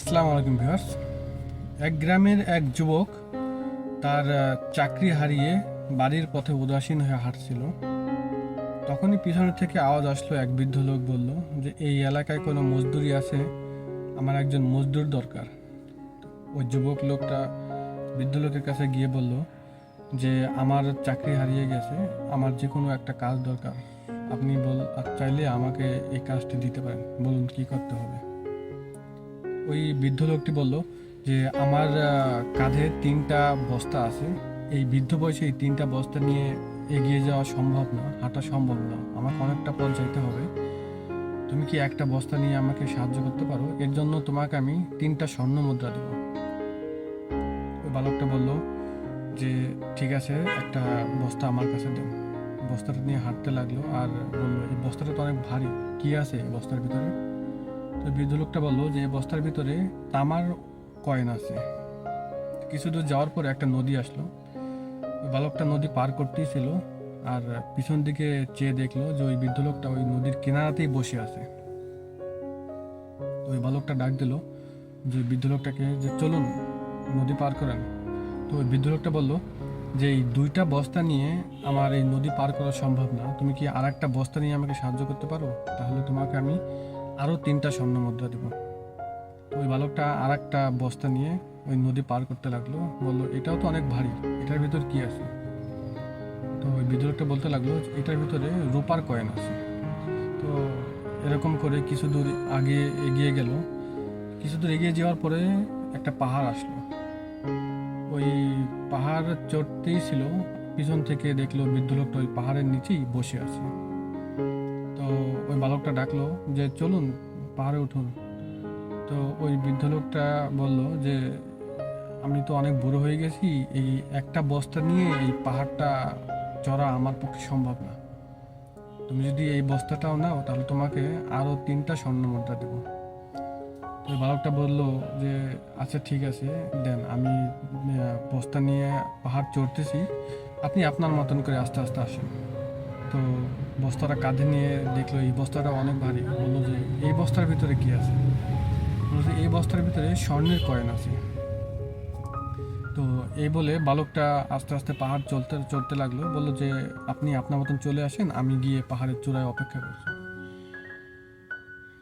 আসসালামু আলাইকুম ভিউয়ার্স। এক গ্রামের এক যুবক তার চাকরি হারিয়ে বাড়ির পথে উদাসীন হয়ে হাঁটছিল। তখনই পিছনে থেকে আওয়াজ আসলো। এক বৃদ্ধ লোক বলল যে এই এলাকায় কোনো মজদুরি আছে, আমার একজন মজদুর দরকার। ওই যুবক লোকটা বৃদ্ধ লোকের কাছে গিয়ে বলল যে আমার চাকরি হারিয়ে গেছে, আমার যে কোনো একটা কাজ দরকার, আপনি চাইলে আমাকে এই কাজটি দিতে পারেন, বলুন কি করতে হবে। ওই বৃদ্ধ লোকটি বলল যে আমার কাঁধে 3টা বস্তা আছে, এই বৃদ্ধ বয়সে এই 3টা বস্তা নিয়ে এগিয়ে যাওয়া সম্ভব না, হাঁটা সম্ভব না, আমাকে অনেকটা পথ যাইতে হবে। তুমি কি একটা বস্তা নিয়ে আমাকে সাহায্য করতে পারো? এর জন্য তোমাকে আমি 3টা স্বর্ণ মুদ্রা দেব। ওই বালকটা বলল যে ঠিক আছে, একটা বস্তা আমার কাছে দেন। বস্তাটা নিয়ে হাঁটতে লাগলো আর বলল এই বস্তাটা তো অনেক ভারী, কি আছে এই বস্তার ভিতরে? তো বৃদ্ধ লোকটা বললো যে বস্তার ভিতরে তামার কয়েন আছে। কিছু দূর যাওয়ার পরে একটা নদী আসলো। ওই বালকটা নদী পার করতেই ছিল আর পিছন দিকে চেয়ে দেখলো যে ওই বৃদ্ধ লোকটা ওই নদীর কিনারাতেই বসে আছে। তো ওই বালকটা ডাক দিল যে বৃদ্ধ লোকটাকে যে চলুন নদী পার করেন। তো ওই বৃদ্ধ লোকটা বললো যে এই 2টা বস্তা নিয়ে আমার এই নদী পার করা সম্ভব না, তুমি কি আর একটা বস্তা নিয়ে আমাকে সাহায্য করতে পারো? তাহলে তোমাকে আমি আরও 3টা স্বর্ণ মুদ্রা দেবো। তো ওই বালকটা আর একটা বস্তা নিয়ে ওই নদী পার করতে লাগলো। বললো এটাও তো অনেক ভারী, এটার ভিতর কি আছে? তো ওই বৃদ্ধ লোকটা বলতে লাগলো এটার ভিতরে রূপার কয়েন আছে। তো এরকম করে কিছু দূর আগে এগিয়ে গেল। কিছু দূর এগিয়ে যাওয়ার পরে একটা পাহাড় আসলো। ওই পাহাড় চড়তেই ছিল, পিছন থেকে দেখলো বৃদ্ধ লোকটা ওই পাহাড়ের নিচেই বসে আছে। তো ওই বালকটা ডাকলো যে চলুন পাহাড়ে উঠুন। তো ওই বৃদ্ধ লোকটা বলল যে আমি তো অনেক বুড়ো হয়ে গেছি, এই একটা বস্তা নিয়ে এই পাহাড়টা চড়া আমার পক্ষে সম্ভব না, তুমি যদি এই বস্তাটাও নাও তাহলে তোমাকে আরও 3টা স্বর্ণ মুদ্রা দেবো। তো ওই বালকটা বলল যে আচ্ছা ঠিক আছে দেন, আমি বস্তা নিয়ে পাহাড় চড়তেছি, আপনি আপনার মতন করে আস্তে আস্তে আসেন। তো বস্তাটা কাঁধে নিয়ে দেখলো এই বস্তাটা অনেক ভারী। বললো যে এই বস্তার ভিতরে কি আছে? বললো যে এই বস্তার ভিতরে স্বর্ণের কয়েন আছে। তো এই বলে বালকটা আস্তে আস্তে পাহাড় চড়তে লাগলো। বললো যে আপনি আপনার মতন চলে আসেন, আমি গিয়ে পাহাড়ের চূড়ায় অপেক্ষা করছি।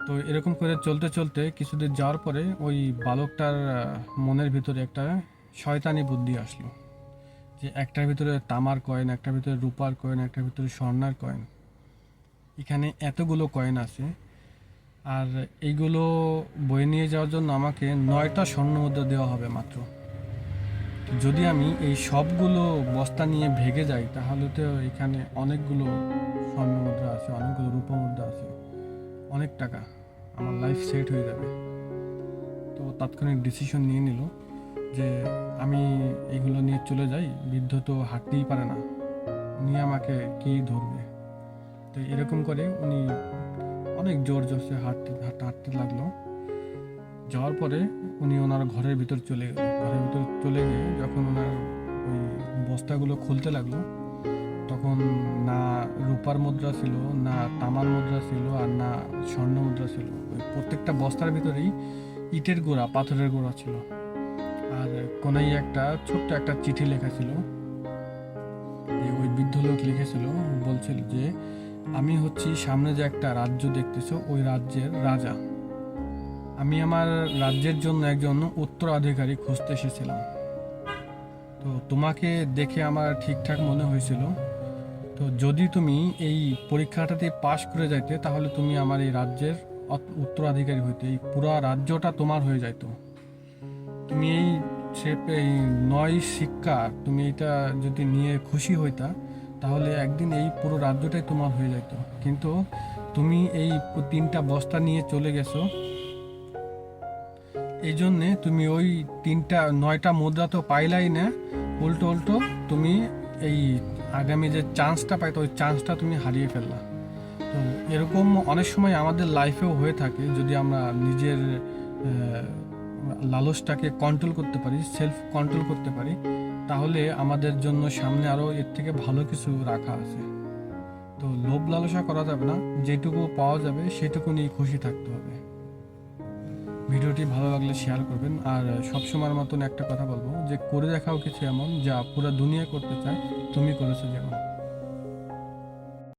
তো এরকম করে চলতে চলতে কিছুদিন যাওয়ার পরে ওই বালকটার মনের ভিতরে একটা শয়তানি বুদ্ধি আসলো যে একটার ভিতরে তামার কয়েন, একটার ভিতরে রূপার কয়েন, একটার ভিতরে স্বর্ণের কয়েন, এখানে এতগুলো কয়েন আছে আর এইগুলো বয়ে নিয়ে যাওয়ার জন্য আমাকে 9টা স্বর্ণ মুদ্রা দেওয়া হবে মাত্র। যদি আমি এই সবগুলো বস্তা নিয়ে ভেগে যাই তাহলে তো এখানে অনেকগুলো স্বর্ণ মুদ্রা আছে, অনেকগুলো রূপা মুদ্রা আছে, অনেক টাকা, আমার লাইফ সেট হয়ে যাবে। তো তাৎক্ষণিক ডিসিশন নিয়ে নিল যে আমি এগুলো নিয়ে চলে যাই, বৃদ্ধ তো হাঁটতেই পারে না, উনি আমাকে কি ধরবে। তো এরকম করে উনি অনেক জোর জোরসে হাঁটতে হাঁটতে হাঁটতে লাগলো। যাওয়ার পরে উনি ওনার ঘরের ভিতর চলে গেল। ঘরের ভিতর চলে গিয়ে যখন ওনার ওই বস্তাগুলো খুলতে লাগলো, তখন না রূপার মুদ্রা ছিল, না তামার মুদ্রা ছিল, আর না স্বর্ণ মুদ্রা ছিল। ওই প্রত্যেকটা বস্তার ভিতরেই ইটের গোড়া, পাথরের গোড়া ছিল। আর কোনায় একটা ছোট্ট একটা চিঠি লেখা ছিল। ওই বৃদ্ধ লোক লিখেছিল, বলছিল যে আমি হচ্ছি সামনে যে একটা রাজ্য দেখতেছো ওই রাজ্যের রাজা, আমি আমার রাজ্যের জন্য একজন উত্তরাধিকারী খুঁজতে এসেছিলাম। তো তোমাকে দেখে আমার ঠিকঠাক মনে হয়েছিল, তো যদি তুমি এই পরীক্ষাটাতে পাশ করে যাইতে তাহলে তুমি আমার এই রাজ্যের উত্তরাধিকারী হইতে, এই পুরা রাজ্যটা তোমার হয়ে যাইতো। তুমি এই 9 শিক্ষা তুমি এটা যদি নিয়ে খুশি হইতা তাহলে একদিন এই পুরো রাজ্যটাই তোমার হয়ে যেত। কিন্তু তুমি এই 3টা বস্তা নিয়ে চলে গেছো, এই জন্যে তুমি ওই 9টা মুদ্রা তো পাইলাই না, উল্টো উল্টো তুমি এই আগামী যে চান্সটা পাইতো ওই চান্সটা তুমি হারিয়ে ফেললা। তো এরকম অনেক সময় আমাদের লাইফেও হয়ে থাকে, যদি আমরা নিজের লালসটাকে কন্ট্রোল করতে পারি, সেলফ কন্ট্রোল করতে পারি, তাহলে আমাদের জন্য সামনে আরও এর থেকে ভালো কিছু রাখা আছে। তো লোভ লালসা করা যাবে না, যেটুকু পাওয়া যাবে সেটুকু নিয়ে খুশি থাকতে হবে। ভিডিওটি ভালো লাগলে শেয়ার করবেন। আর সবসময়ের মতন একটা কথা বলবো যে করে দেখাও কিছু এমন যা পুরো দুনিয়া করতে চায়, তুমি করেছো যেমন।